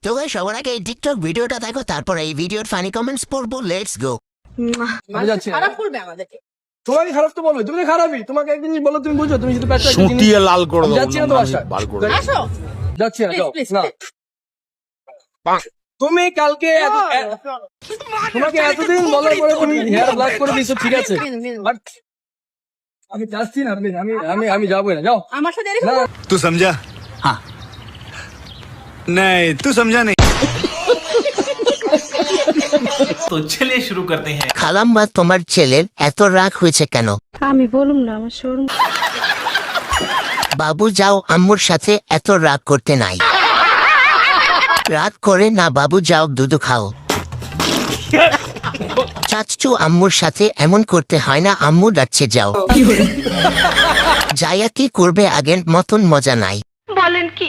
তো গাইস সবার আগে এই টিকটক ভিডিওটা দেখো, তারপর এই ভিডিওর ফানি কমেন্টস পড়বো। Let's go. আমি যাচ্ছি। খারাপ করবে আমাদেরকে। তোমাকে খারাপ তো বলবে, তুমি তো খারাপই। তোমাকে একদিন বলো, তুমি বুঝো, তুমি শুধু পেটটা সুটিয়ে লাল করে আমি দাও, যাচ্ছি না তো বাসায়। বার করে আসো যাচ্ছি না, যাও প্লিজ না। তুমি কালকে তোমাকে এতদিন বলার পরে তুমি হেয়ার ব্ল্যাক করে দিয়েছো, ঠিক আছে, বাট আমি যাচ্ছি না, প্লিজ। আমি যাবো না, যাও। আমার সাথে এরকম না तू समझा? हाँ नहीं तू समझा नहीं। तो चलिए शुरू करते हैं। খালাম্মা, তোমার ছেলের এত রাগ হয়েছে কেন? আমি বলুম না, আমার শোরুম। বাবু যাও, আম্মুর সাথে এত রাগ করতে নাই। রাগ করে না বাবু, যাও দুধু খাও। চাচু আম্মুর সাথে এমন করতে হয় না, আম্মু ডাকছে যাও। যাইয়া কি করবে, আগের মতন মজা নাই। বলেন কি?